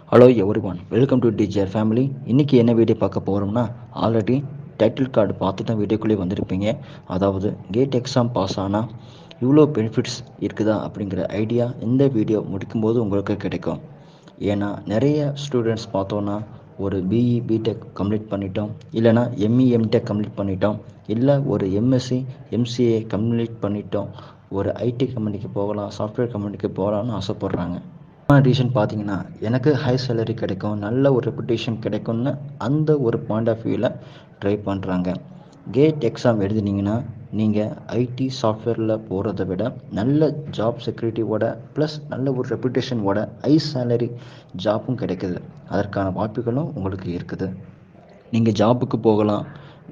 Hello every one, welcome to TGR family. இன்றைக்கி என்ன video பார்க்க போகிறோம்னா, ஆல்ரெடி டைட்டில் கார்டு பார்த்து தான் வீடியோக்குள்ளே வந்திருப்பீங்க. அதாவது கேட் எக்ஸாம் பாஸ் ஆனால் இவ்வளோ பெனிஃபிட்ஸ் இருக்குதா அப்படிங்கிற ஐடியா இந்த வீடியோ முடிக்கும்போது உங்களுக்கு கிடைக்கும். ஏன்னா நிறைய ஸ்டூடெண்ட்ஸ் பார்த்தோன்னா ஒரு பிஇ பிடெக் கம்ப்ளீட் பண்ணிட்டோம், இல்லைனா எம்இ எம்டெக் கம்ப்ளீட் பண்ணிட்டோம், இல்லை ஒரு எம்எஸ்சி எம்சிஏ கம்ப்ளீட் பண்ணிட்டோம், ஒரு ஐடி கம்பெனிக்கு போகலாம், சாஃப்ட்வேர் கம்பெனிக்கு போகலான்னு ஆசைப்பட்றாங்க. ரீசன் பார்த்தீங்கன்னா, எனக்கு ஹை சேலரி கிடைக்கும், நல்ல ஒரு ரெப்புடேஷன் கிடைக்கும்னு அந்த ஒரு பாயிண்ட் ஆஃப் வியூவில் ட்ரை பண்ணுறாங்க. கேட் எக்ஸாம் எழுதினீங்கன்னா நீங்கள் ஐடி சாஃப்ட்வேரில் போகிறத விட நல்ல ஜாப் செக்யூரிட்டியோட ப்ளஸ் நல்ல ஒரு ரெப்புடேஷனோட ஹை சேலரி ஜாப்பும் கிடைக்குது. அதற்கான வாய்ப்புகளும் உங்களுக்கு இருக்குது. நீங்கள் ஜாபுக்கு போகலாம்,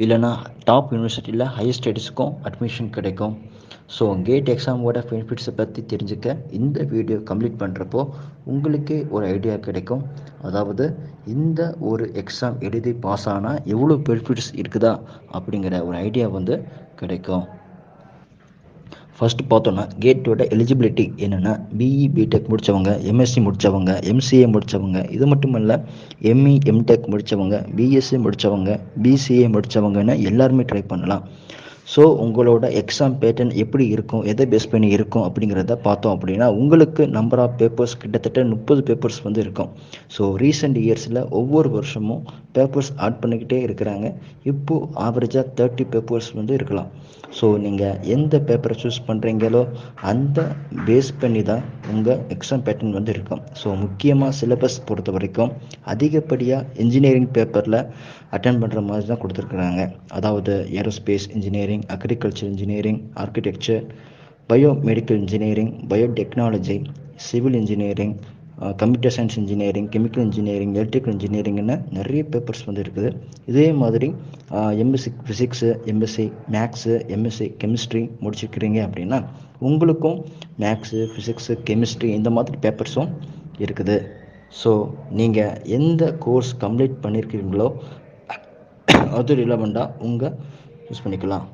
இல்லைனா டாப் யூனிவர்சிட்டியில் ஹையர் ஸ்டடீஸுக்கும் அட்மிஷன் கிடைக்கும். ஸோ கேட் எக்ஸாமோட பெனிஃபிட்ஸை பற்றி தெரிஞ்சுக்க இந்த வீடியோ கம்ப்ளீட் பண்ணுறப்போ உங்களுக்கே ஒரு ஐடியா கிடைக்கும். அதாவது இந்த ஒரு எக்ஸாம் எழுதி பாஸ் ஆனால் எவ்வளோ பெனிஃபிட்ஸ் இருக்குதா அப்படிங்கிற ஒரு ஐடியா கிடைக்கும். ஃபஸ்ட்டு பார்த்தோன்னா கேட்டோட எலிஜிபிலிட்டி என்னென்னா, பிஇ பிடெக் முடித்தவங்க, எம்எஸ்சி முடித்தவங்க, எம்சிஏ முடித்தவங்க, இது மட்டும் இல்லை எம்இ எம்டெக் முடித்தவங்க, பிஎஸ்சி முடித்தவங்க, பிசிஏ முடித்தவங்கன்னு எல்லாருமே ட்ரை பண்ணலாம். ஸோ உங்களோட எக்ஸாம் பேட்டர்ன் எப்படி இருக்கும், எதை பேஸ் பண்ணி இருக்கும் அப்படிங்கிறத பார்த்தோம் அப்படின்னா, உங்களுக்கு நம்பர் ஆஃப் பேப்பர்ஸ் கிட்டத்தட்ட 30 பேப்பர்ஸ் இருக்கும். ஸோ ரீசெண்ட் இயர்ஸில் ஒவ்வொரு வருஷமும் பேப்பர்ஸ் ஆட் பண்ணிக்கிட்டே இருக்கிறாங்க. இப்போது ஆவரேஜாக 30 பேப்பர்ஸ் இருக்கலாம். ஸோ நீங்கள் எந்த பேப்பரை சூஸ் பண்ணுறீங்களோ அந்த பேஸ் பண்ணி தான் உங்கள் எக்ஸாம் பேட்டர்ன் இருக்கும். ஸோ முக்கியமாக சிலபஸ் பொறுத்த வரைக்கும் அதிகப்படியாக இன்ஜினியரிங் பேப்பரில் அட்டென்ட் பண்ணுற மாதிரி தான் கொடுத்துருக்குறாங்க. அதாவது aerospace engineering, agriculture engineering, architecture, biomedical engineering, biotechnology, civil engineering, computer science engineering, chemical engineering, electrical இன்ஜினியரிங்னு நிறைய பேப்பர்ஸ் இருக்குது. இதே மாதிரி MSc physics, MSc maths, MSc chemistry முடிச்சிருக்கிறீங்க அப்படின்னா உங்களுக்கும் மேக்ஸு, ஃபிசிக்ஸு, கெமிஸ்ட்ரி இந்த மாதிரி பேப்பர்ஸும் இருக்குது. ஸோ நீங்கள் எந்த கோர்ஸ் கம்ப்ளீட் பண்ணியிருக்கிறீங்களோ அது ரிலவெண்ட்டாக உங்கள் யூஸ் பண்ணிக்கலாம்.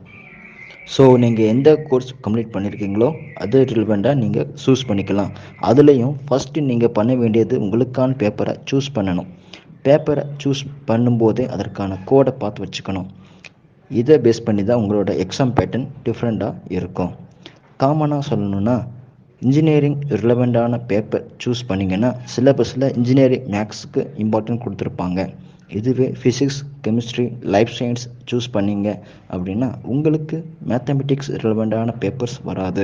ஸோ நீங்கள் எந்த கோர்ஸ் கம்ப்ளீட் பண்ணியிருக்கீங்களோ அது ரிலவெண்ட்டாக நீங்கள் சூஸ் பண்ணிக்கலாம். அதுலேயும் ஃபஸ்ட்டு நீங்கள் பண்ண வேண்டியது உங்களுக்கான பேப்பரை சூஸ் பண்ணணும். பேப்பரை சூஸ் பண்ணும்போதே அதற்கான கோடை பார்த்து வச்சுக்கணும். இதை பேஸ் பண்ணி தான் உங்களோட எக்ஸாம் பேட்டர்ன் டிஃப்ரெண்ட்டாக இருக்கும். காமனாக சொல்லணுன்னா, இன்ஜினியரிங் ரிலவெண்ட்டான பேப்பர் சூஸ் பண்ணிங்கன்னா சிலபஸில் இன்ஜினியரிங் மேக்ஸுக்கு இம்பார்ட்டன்ட் கொடுத்துருப்பாங்க. இதுவே physics, chemistry, life science choose பண்ணிங்க அப்படின்னா உங்களுக்கு மேத்தமெட்டிக்ஸ் ரிலவெண்ட்டான பேப்பர்ஸ் வராது.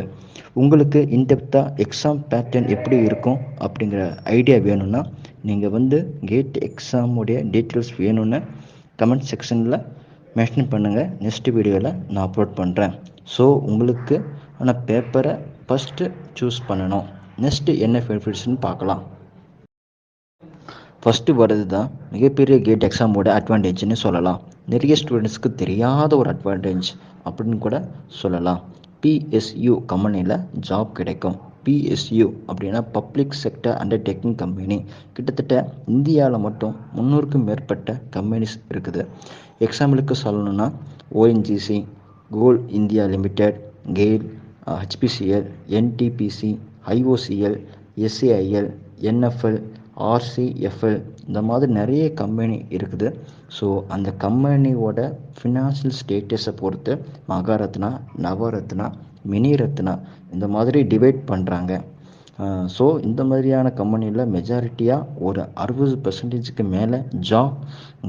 உங்களுக்கு இன்டெப்த்தாக எக்ஸாம் பேட்டர்ன் எப்படி இருக்கும் அப்படிங்கிற ஐடியா வேணும்னா நீங்கள் கேட் எக்ஸாமுடைய டீட்டெயில்ஸ் வேணும்னு கமெண்ட் செக்ஷனில் மென்ஷன் பண்ணுங்கள். நெக்ஸ்ட் வீடியோவில் நான் அப்லோட் பண்ணுறேன். ஸோ உங்களுக்கு ஆனால் பேப்பரை ஃபஸ்ட்டு சூஸ் பண்ணணும். நெக்ஸ்ட்டு என்ன பெனிஃபிட்ஸ்னு பார்க்கலாம். ஃபஸ்ட்டு வர்றது தான் மிகப்பெரிய கேட் எக்ஸாமோட அட்வான்டேஜ்னு சொல்லலாம். நிறைய ஸ்டூடெண்ட்ஸ்க்கு தெரியாத ஒரு அட்வான்டேஜ் அப்படின்னு கூட சொல்லலாம். பிஎஸ்யூ கம்பெனியில் ஜாப் கிடைக்கும். பிஎஸ்யூ அப்படின்னா பப்ளிக் செக்டர் அண்டர்டேக்கிங் கம்பெனி. கிட்டத்தட்ட இந்தியாவில் மட்டும் 300க்கும் மேற்பட்ட கம்பெனிஸ் இருக்குது. எக்ஸாம்பிளுக்கு சொல்லணுன்னா ONGC, Coal India Limited, GAIL, HPCL, NTPC, IOCL, SAIL, NFL, RCFL இந்த மாதிரி நிறைய கம்பெனி இருக்குது. ஸோ அந்த கம்பெனியோட ஃபினான்ஷியல் ஸ்டேட்டஸை பொறுத்து மகாரத்னா, நவரத்னா, மினி ரத்னா இந்த மாதிரி டிவைட் பண்ணுறாங்க. ஸோ இந்த மாதிரியான கம்பெனியில் மெஜாரிட்டியாக ஒரு 60% மேலே ஜாப்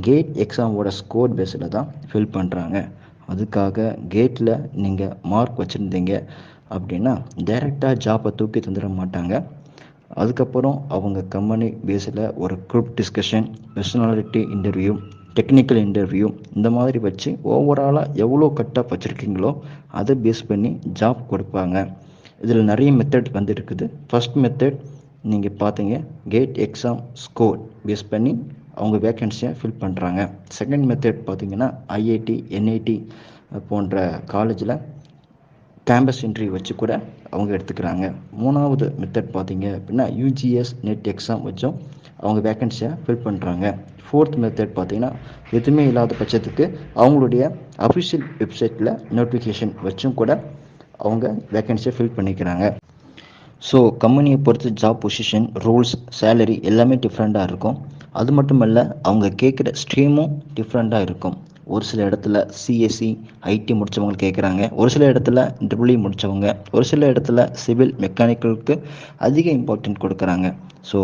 கேட் எக்ஸாமோட ஸ்கோர் பேஸில் தான் ஃபில் பண்ணுறாங்க. அதுக்காக கேட்டில் நீங்கள் மார்க் வச்சுருந்தீங்க அப்படின்னா டைரெக்டாக ஜாப்பை தூக்கி தந்துட மாட்டாங்க. அதுக்கப்புறம் அவங்க கம்பெனி பேஸில் ஒரு group discussion, personality interview, technical interview இந்த மாதிரி வச்சு ஓவராலாக எவ்வளோ கட்டாக வச்சுருக்கீங்களோ அதை பேஸ் பண்ணி ஜாப் கொடுப்பாங்க. இதில் நிறைய மெத்தட் இருக்குது. ஃபஸ்ட் மெத்தட் நீங்கள் பார்த்தீங்க, கேட் எக்ஸாம் ஸ்கோர் பேஸ் பண்ணி அவங்க வேக்கன்சியை ஃபில் பண்ணுறாங்க. செகண்ட் மெத்தட் பார்த்தீங்கன்னா ஐஐடி, என்ஐடி போன்ற காலேஜில் கேம்பஸ் இன்டர்வியூ வச்சு கூட அவங்க எடுத்துக்கிறாங்க. மூணாவது மெத்தட் பார்த்தீங்க அப்படின்னா யூஜிஎஸ் நெட் எக்ஸாம் வச்சும் அவங்க வேக்கன்சியை ஃபில் பண்ணுறாங்க. ஃபோர்த் மெத்தட் பார்த்தீங்கன்னா எதுவுமே இல்லாத பட்சத்துக்கு அவங்களுடைய அஃபிஷியல் வெப்சைட்டில் நோட்டிஃபிகேஷன் வச்சும் கூட அவங்க வேக்கன்சியை ஃபில் பண்ணிக்கிறாங்க. ஸோ கம்பெனியை பொறுத்து ஜாப் பொசிஷன், ரூல்ஸ், சேலரி எல்லாமே டிஃப்ரெண்ட்டாக இருக்கும். அது மட்டும் இல்லை, அவங்க கேட்குற ஸ்ட்ரீமும் டிஃப்ரெண்ட்டாக இருக்கும். ஒரு சில இடத்துல சிஎஸ்சி, ஐடி முடித்தவங்க கேட்குறாங்க, ஒரு சில இடத்துல ட்ரிபிள்இ முடித்தவங்க, ஒரு சில இடத்துல சிவில் மெக்கானிக்கலுக்கு அதிக இம்பார்ட்டன்ட் கொடுக்குறாங்க. ஸோ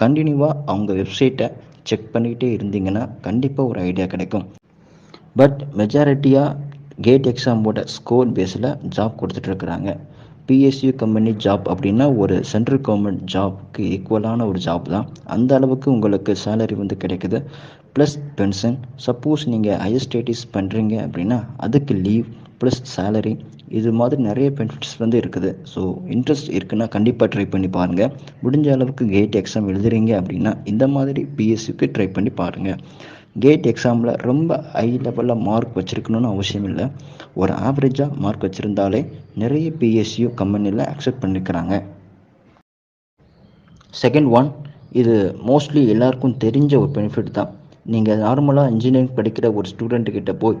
கண்டினியூவாக அவங்க வெப்சைட்டை செக் பண்ணிக்கிட்டே இருந்தீங்கன்னா கண்டிப்பாக ஒரு ஐடியா கிடைக்கும். பட் மெஜாரிட்டியாக கேட் எக்ஸாமோட ஸ்கோர் பேஸில் ஜாப் கொடுத்துட்ருக்குறாங்க. பிஎஸ்யூ கம்பெனி ஜாப் அப்படின்னா ஒரு சென்ட்ரல் கவர்மெண்ட் ஜாப்க்கு ஈக்குவலான ஒரு ஜாப் தான். அந்த அளவுக்கு உங்களுக்கு சேலரி வந்து கிடைக்குது, ப்ளஸ் பென்ஷன். சப்போஸ் நீங்கள் ஹையர் ஸ்டடீஸ் பண்ணுறீங்க அப்படின்னா அதுக்கு லீவ் ப்ளஸ் சேலரி, இது மாதிரி நிறைய பெனிஃபிட்ஸ் வந்து இருக்குது. ஸோ இன்ட்ரெஸ்ட் இருக்குன்னா கண்டிப்பாக ட்ரை பண்ணி பாருங்கள். முடிஞ்ச அளவுக்கு கேட் எக்ஸாம் எழுதுறீங்க அப்படின்னா இந்த மாதிரி பிஎஸ்சிக்கு ட்ரை பண்ணி பாருங்கள். கேட் எக்ஸாமில் ரொம்ப ஹை லெவலில் மார்க் வச்சுருக்கணும்னு அவசியம் இல்லை. ஒரு ஆவரேஜாக மார்க் வச்சுருந்தாலே நிறைய பிஎஸ்யூ கம்பெனியில் அக்செப்ட் பண்ணிக்கிறாங்க. செகண்ட் ஒன், இது மோஸ்ட்லி எல்லாருக்கும் தெரிஞ்ச ஒரு பெனிஃபிட் தான். நீங்கள் நார்மலாக இன்ஜினியரிங் படிக்கிற ஒரு ஸ்டூடெண்ட்டுக்கிட்ட போய்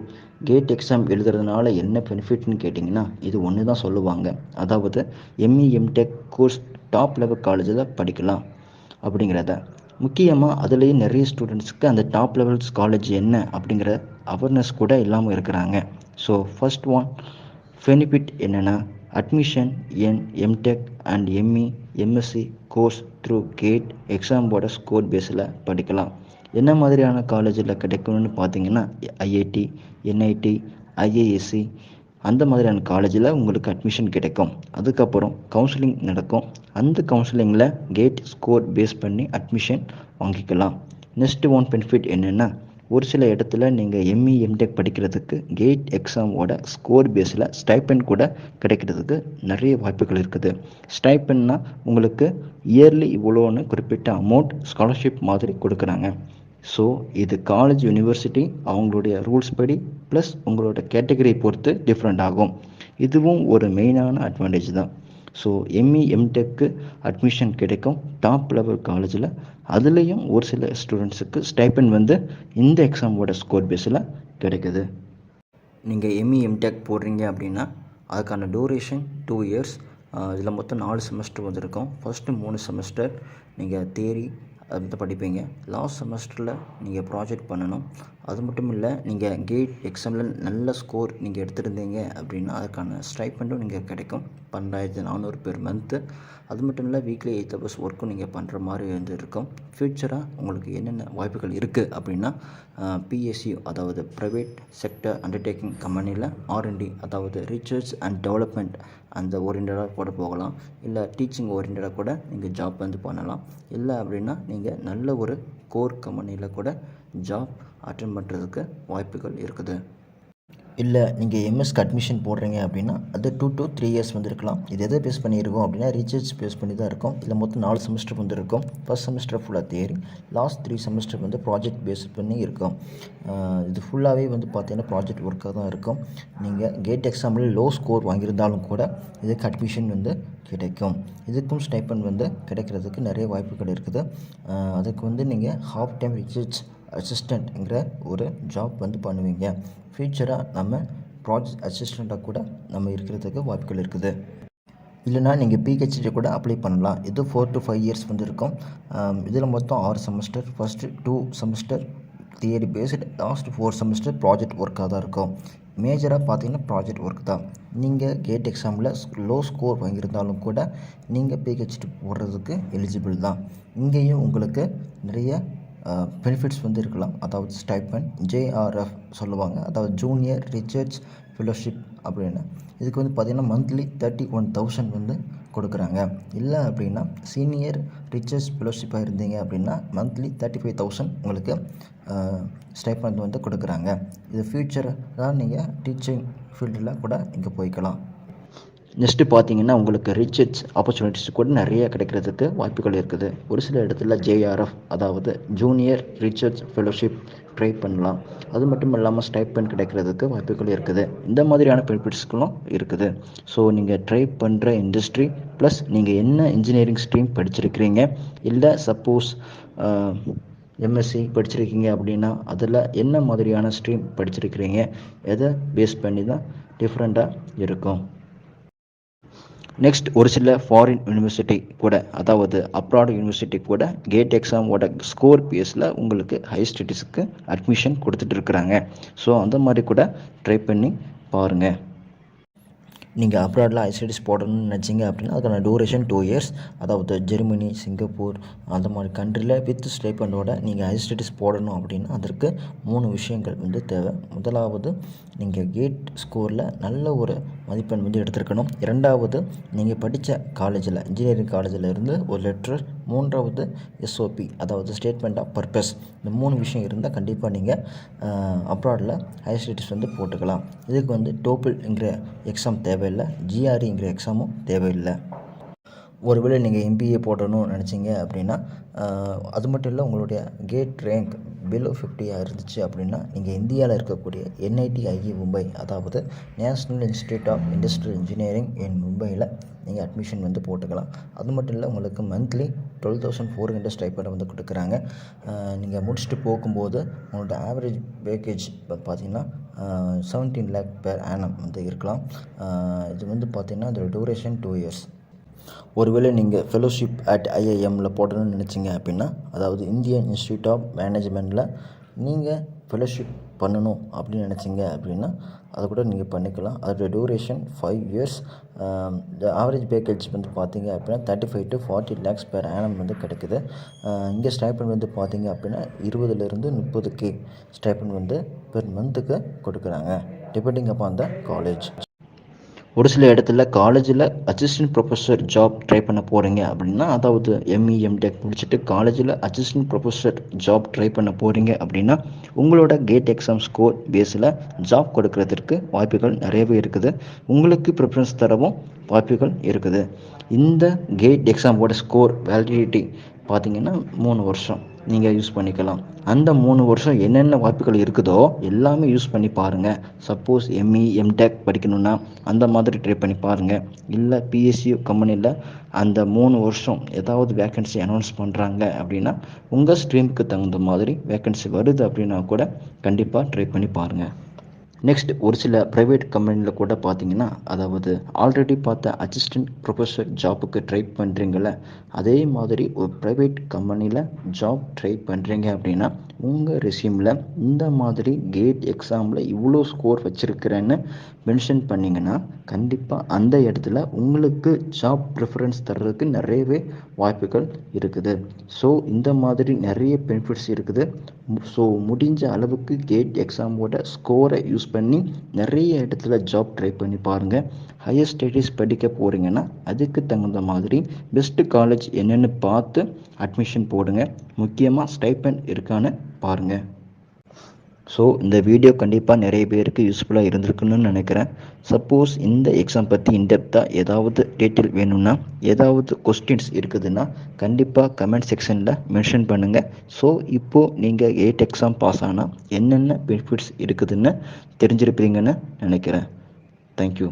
கேட் எக்ஸாம் எழுதுறதுனால என்ன பெனிஃபிட்னு கேட்டிங்கன்னா இது ஒன்று தான் சொல்லுவாங்க. அதாவது ME, MTech course top level காலேஜில் படிக்கலாம் அப்படிங்கிறத. முக்கியமாக அதுலேயும் நிறைய ஸ்டூடெண்ட்ஸுக்கு அந்த டாப் லெவல்ஸ் காலேஜ் என்ன அப்படிங்கிற அவேர்னஸ் கூட இல்லாமல் இருக்கிறாங்க. ஸோ ஃபர்ஸ்ட் ஒன் பெனிஃபிட் என்னென்னா, admission in MTech and ME, MSc course through GATE எக்ஸாம்போட ஸ்கோர் பேஸில் படிக்கலாம். என்ன மாதிரியான காலேஜில் கிடைக்கும்னு பார்த்தீங்கன்னா ஐஐடி, என்ஐடி, ஐஏஎஸ்சி அந்த மாதிரியான காலேஜில் உங்களுக்கு அட்மிஷன் கிடைக்கும். அதுக்கப்புறம் கவுன்சிலிங் நடக்கும். அந்த கவுன்சிலிங்கில் கேட் ஸ்கோர் பேஸ் பண்ணி அட்மிஷன் வாங்கிக்கலாம். நெக்ஸ்ட் ஒன் பெனிஃபிட் என்னென்னா, ஒரு சில இடத்துல நீங்கள் எம்இ, எம்டெக் படிக்கிறதுக்கு கேட் எக்ஸாமோட ஸ்கோர் பேஸில் ஸ்டைப்பண்ட் கூட கிடைக்கிறதுக்கு நிறைய வாய்ப்புகள் இருக்குது. ஸ்டைப்பண்ட்னா உங்களுக்கு இயர்லி இவ்வளோன்னு குறிப்பிட்ட அமௌண்ட் ஸ்காலர்ஷிப் மாதிரி கொடுக்குறாங்க. ஸோ இது காலேஜ், யூனிவர்சிட்டி அவங்களுடைய ரூல்ஸ் படி ப்ளஸ் உங்களோட கேட்டகரி பொறுத்து டிஃப்ரெண்ட் ஆகும். இதுவும் ஒரு மெயினான அட்வான்டேஜ் தான். ஸோ எம்இ, எம்டெக்கு அட்மிஷன் கிடைக்கும் டாப் லெவல் காலேஜில். அதுலேயும் ஒரு சில ஸ்டூடெண்ட்ஸுக்கு ஸ்டைப்பண்ட் வந்து இந்த எக்ஸாமோட ஸ்கோர் பேஸில் கிடைக்குது. நீங்கள் எம்இ, எம்டெக் போடுறீங்க அப்படின்னா அதுக்கான டூரேஷன் 2 இயர்ஸ். இதில் மொத்தம் 4 செமஸ்டர் வந்துருக்கும். ஃபஸ்ட்டு 3 செமஸ்டர் நீங்கள் தியரி வந்து படிப்பீங்க. லாஸ்ட் செமஸ்டரில் நீங்கள் ப்ராஜெக்ட் பண்ணணும். அது மட்டும் இல்லை, நீங்கள் கேட் எக்ஸாமில் நல்ல ஸ்கோர் நீங்கள் எடுத்திருந்தீங்க அப்படின்னா அதுக்கான ஸ்டைப்பண்டும் நீங்கள் கிடைக்கும், 12,400 பெர் மந்த்து. அது மட்டும் இல்லை, வீக்லி 8 hours ஒர்க்கும் நீங்கள் பண்ணுற மாதிரி வந்து இருக்கும். ஃப்யூச்சராக உங்களுக்கு என்னென்ன வாய்ப்புகள் இருக்குது அப்படின்னா, பிஎஸ்யூ அதாவது ப்ரைவேட் செக்டர் அண்டர்டேக்கிங் கம்பெனியில் ஆர்என்டி அதாவது ரிசர்ச் அண்ட் டெவலப்மெண்ட் அந்த ஓரியன்டாக கூட போகலாம். இல்லை டீச்சிங் ஓரியன்டாக கூட நீங்கள் ஜாப் வந்து பண்ணலாம். இல்லை அப்படின்னா நீங்கள் நல்ல ஒரு கோர் கம்பெனியில் கூட ஜாப் அட்டெண்ட் பண்ணுறதுக்கு வாய்ப்புகள் இருக்குது. இல்லை நீங்கள் எம்எஸ்க்கு அட்மிஷன் போடுறீங்க அப்படின்னா அது 2 to 3 இயர்ஸ் வந்து இருக்கலாம். இது எதை பேஸ் பண்ணியிருக்கோம் அப்படின்னா ரிசர்ச் பேஸ் பண்ணி தான் இருக்கும். இதில் மொத்தம் 4 செமஸ்டர் வந்து இருக்கும். ஃபர்ஸ்ட் செமஸ்டர் ஃபுல்லாக தியரி, லாஸ்ட் 3 செமஸ்டர் வந்து ப்ராஜெக்ட் பேஸ் பண்ணி இருக்கும். இது ஃபுல்லாகவே வந்து பார்த்தீங்கன்னா ப்ராஜெக்ட் ஒர்க்காக தான் இருக்கும். நீங்கள் கேட் எக்ஸாமில் லோ ஸ்கோர் வாங்கியிருந்தாலும் கூட இதுக்கு அட்மிஷன் வந்து கிடைக்கும். இதுக்கும் ஸ்டைப்பண்ட் வந்து கிடைக்கிறதுக்கு நிறைய வாய்ப்புகள் இருக்குது. அதுக்கு வந்து நீங்கள் ஹாஃப் டைம் ரிசர்ச் அசிஸ்டண்ட்ங்கிற ஒரு ஜாப் வந்து பண்ணுவீங்க. ஃப்யூச்சராக நம்ம ப்ராஜெக்ட் அசிஸ்டண்ட்டாக கூட நம்ம இருக்கிறதுக்கு வாய்ப்புகள் இருக்குது. இல்லைனா நீங்கள் பிஹெச்டி கூட அப்ளை பண்ணலாம். இது 4 to 5 இயர்ஸ் வந்து இருக்கும். இதில் மொத்தம் 6 semester. First 2 semester theory based, last 4 semester project ஒர்க்காக தான் இருக்கும். மேஜராக பார்த்தீங்கன்னா ப்ராஜெக்ட் ஒர்க் தான். நீங்கள் கேட் எக்ஸாமில் லோ ஸ்கோர் வாங்கியிருந்தாலும் கூட நீங்கள் பிஹெச்டி போடுறதுக்கு எலிஜிபிள் தான். இங்கேயும் உங்களுக்கு நிறைய பெனிஃபிட்ஸ் வந்து இருக்கலாம். அதாவது ஸ்டைப்பண்ட், ஜேஆர்எஃப் சொல்லுவாங்க, அதாவது ஜூனியர் ரிசர்ச் ஃபெலோஷிப் அப்படின்னு. இதுக்கு வந்து பார்த்திங்கன்னா மந்த்லி 31,000 வந்து கொடுக்குறாங்க. இல்லை அப்படின்னா சீனியர் ரிசர்ச் ஃபெலோஷிப்பாக இருந்தீங்க அப்படின்னா மந்த்லி 35,000 உங்களுக்கு ஸ்டைப்பண்ட் வந்து கொடுக்குறாங்க. இது ஃப்யூச்சர் தான் நீங்கள் டீச்சிங் ஃபீல்டில் கூட இங்கே போய்க்கலாம். நெக்ஸ்ட்டு பார்த்தீங்கன்னா உங்களுக்கு ரிசர்ச் ஆப்பர்ச்சுனிட்டிஸ் கூட நிறைய கிடைக்கிறதுக்கு வாய்ப்புகள் இருக்குது. ஒரு சில இடத்துல ஜேஆர்எஃப் அதாவது ஜூனியர் ரிசர்ச் ஃபெலோஷிப் ட்ரை பண்ணலாம். அது மட்டும் இல்லாமல் ஸ்டைப்பண்ட் கிடைக்கிறதுக்கு வாய்ப்புகள் இருக்குது. இந்த மாதிரியான பெனிஃபிட்ஸ்களும் இருக்குது. ஸோ நீங்கள் ட்ரை பண்ணுற இண்டஸ்ட்ரி ப்ளஸ் நீங்கள் என்ன இன்ஜினியரிங் ஸ்ட்ரீம் படிச்சிருக்கிறீங்க, இல்லை சப்போஸ் எம்எஸ்சி படிச்சிருக்கீங்க அப்படின்னா அதில் என்ன மாதிரியான ஸ்ட்ரீம் படிச்சிருக்கிறீங்க, எதை பேஸ் பண்ணி தான் டிஃப்ரெண்ட்டாக இருக்கும். நெக்ஸ்ட் ஒரு சில ஃபாரின் யூனிவர்சிட்டி கூட, அதாவது அப்ராட் யூனிவர்சிட்டி கூட கேட் எக்ஸாமோட ஸ்கோர் பேஸில் உங்களுக்கு ஹையர் ஸ்டடீஸுக்கு அட்மிஷன் கொடுத்துட்டு இருக்கிறாங்க. ஸோ அந்த மாதிரி கூட ட்ரை பண்ணி பாருங்கள். நீங்கள் அப்ராடில் ஹையர் ஸ்டடீஸ் போடணும்னு நினச்சிங்க அப்படின்னா அதுக்கான டூரேஷன் 2 இயர்ஸ். அதாவது ஜெர்மனி, சிங்கப்பூர் அந்த மாதிரி கண்ட்ரியில் வித் ஸ்டைப்பண்டோட நீங்கள் ஹையர் ஸ்டடீஸ் போடணும் அப்படின்னா அதற்கு 3 விஷயங்கள் தேவை. முதலாவது, நீங்கள் கேட் ஸ்கோரில் நல்ல ஒரு மதிப்பெண் எடுத்திருக்கணும். இரண்டாவது, நீங்கள் படித்த காலேஜில் இன்ஜினியரிங் காலேஜில் இருந்து ஒரு லெட்டர். மூன்றாவது, எஸ்ஓபி அதாவது ஸ்டேட்மெண்ட் ஆஃப் பர்பஸ். இந்த 3 விஷயம் இருந்தால் கண்டிப்பாக நீங்கள் அப்ராடில் ஹையர் ஸ்டடீஸ் போட்டுக்கலாம். இதுக்கு டோப்பிள்ங்கிற எக்ஸாம் தேவையில்லை, ஜிஆர்இங்கிற எக்ஸாமும் தேவையில்லை. ஒருவேளை நீங்கள் எம்பிஏ போடணும்னு நினச்சிங்க அப்படின்னா அது மட்டும் இல்லை, உங்களுடைய கேட் ரேங்க் பிலோ 50 இருந்துச்சு அப்படின்னா நீங்கள் இந்தியாவில் இருக்கக்கூடிய NIT-IE மும்பை, அதாவது national institute of industrial engineering in மும்பையில் நீங்கள் அட்மிஷன் போட்டுக்கலாம். அது மட்டும் இல்லை, உங்களுக்கு மந்த்லி 12,400 ஸ்டைப்பண்ட் கொடுக்குறாங்க. நீங்கள் முடிச்சுட்டு போகும்போது உங்களோட ஆவரேஜ் பேக்கேஜ் பார்த்தீங்கன்னா 17 lakh per annum இருக்கலாம். இது பார்த்தீங்கன்னா இதோட டூரேஷன் 2 இயர்ஸ். ஒருவேளை நீங்கள் ஃபெலோஷிப் அட் IIMல போடணும்னு நினச்சிங்க அப்படின்னா, அதாவது இந்தியன் இன்ஸ்டியூட் ஆஃப் மேனேஜ்மெண்ட்டில் நீங்கள் ஃபெலோஷிப் பண்ணணும் அப்படின்னு நினச்சிங்க அப்படின்னா அதை கூட நீங்கள் பண்ணிக்கலாம். அதோட டூரேஷன் 5 இயர்ஸ். ஆவரேஜ் பேக்கேஜ் பார்த்தீங்க அப்படின்னா 35 to 40 lakhs per annum கிடைக்குது. இங்கே ஸ்டைப்பண்ட் பார்த்தீங்க அப்படின்னா 20 to 30K ஸ்டைப்பண்ட் பெர் மந்த்துக்கு கொடுக்குறாங்க, டிபெண்டிங் அப்பான் த காலேஜ். ஒரு சில இடத்துல காலேஜில் அசிஸ்டன்ட் ப்ரொஃபஸர் ஜாப் ட்ரை பண்ண போகிறீங்க அப்படின்னா, அதாவது ME MTech முடிச்சுட்டு காலேஜில் அசிஸ்டன்ட் ப்ரொஃபஸர் ஜாப் ட்ரை பண்ண போகிறீங்க அப்படின்னா உங்களோட கேட் எக்ஸாம் ஸ்கோர் பேஸில் ஜாப் கொடுக்கறதுக்கு வாய்ப்புகள் நிறையவே இருக்குது. உங்களுக்கு ப்ரிஃபரன்ஸ் தரவும் வாய்ப்புகள் இருக்குது. இந்த கேட் எக்ஸாமோட ஸ்கோர் வேலிடிட்டி பார்த்தீங்கன்னா 3 வருஷம் நீங்கள் யூஸ் பண்ணிக்கலாம். அந்த 3 வருஷம் என்னென்ன வாய்ப்புகள் இருக்குதோ எல்லாமே யூஸ் பண்ணி பாருங்கள். சப்போஸ் ME MTech படிக்கணுன்னா அந்த மாதிரி ட்ரை பண்ணி பாருங்கள். இல்லை PSU கம்பெனியில் அந்த 3 வருஷம் ஏதாவது வேக்கன்சி அனௌன்ஸ் பண்ணுறாங்க அப்படின்னா உங்கள் ஸ்ட்ரீமுக்கு தகுந்த மாதிரி வேக்கன்சி வருது அப்படின்னா கூட கண்டிப்பாக ட்ரை பண்ணி பாருங்கள். நெக்ஸ்ட், ஒரு சில ப்ரைவேட் கம்பெனியில் கூட பார்த்தீங்கன்னா, அதாவது ஆல்ரெடி பார்த்த அசிஸ்டன்ட் ப்ரொஃபஸர் ஜாப்புக்கு ட்ரை பண்ணுறீங்கள, அதே மாதிரி ஒரு ப்ரைவேட் கம்பெனியில் ஜாப் ட்ரை பண்ணுறீங்க அப்படின்னா உங்கள் ரெஸ்யூமில் இந்த மாதிரி கேட் எக்ஸாமில் இவ்வளோ ஸ்கோர் வச்சுருக்கிறேன்னு மென்ஷன் பண்ணிங்கன்னா கண்டிப்பாக அந்த இடத்துல உங்களுக்கு ஜாப் ப்ரிஃபரன்ஸ் தர்றதுக்கு நிறையவே வாய்ப்புகள் இருக்குது. ஸோ இந்த மாதிரி நிறைய பெனிஃபிட்ஸ் இருக்குது. ஸோ முடிஞ்ச அளவுக்கு கேட் எக்ஸாமோட ஸ்கோரை யூஸ் பண்ணி நிறைய இடத்துல ஜாப் ட்ரை பண்ணி பாருங்கள். ஹையர் ஸ்டடீஸ் படிக்க போகிறீங்கன்னா அதுக்கு தகுந்த மாதிரி பெஸ்ட்டு காலேஜ் என்னென்னு பார்த்து அட்மிஷன் போடுங்க. முக்கியமாக ஸ்டைப்பண்ட் இருக்கான்னு பாருங்கள். ஸோ இந்த வீடியோ கண்டிப்பாக நிறைய பேருக்கு யூஸ்ஃபுல்லாக இருந்திருக்குன்னு நினைக்கிறேன். சப்போஸ் இந்த எக்ஸாம் பற்றி இன்டெப்த்தாக ஏதாவது டீட்டெயில் வேணும்னா, ஏதாவது கொஸ்டின்ஸ் இருக்குதுன்னா கண்டிப்பாக கமெண்ட் செக்ஷனில் மென்ஷன் பண்ணுங்கள். ஸோ இப்போது நீங்கள் 8 எக்ஸாம் பாஸ் ஆனால் என்னென்ன பெனிஃபிட்ஸ் இருக்குதுன்னு தெரிஞ்சிருப்பீங்கன்னு நினைக்கிறேன். தேங்க்யூ.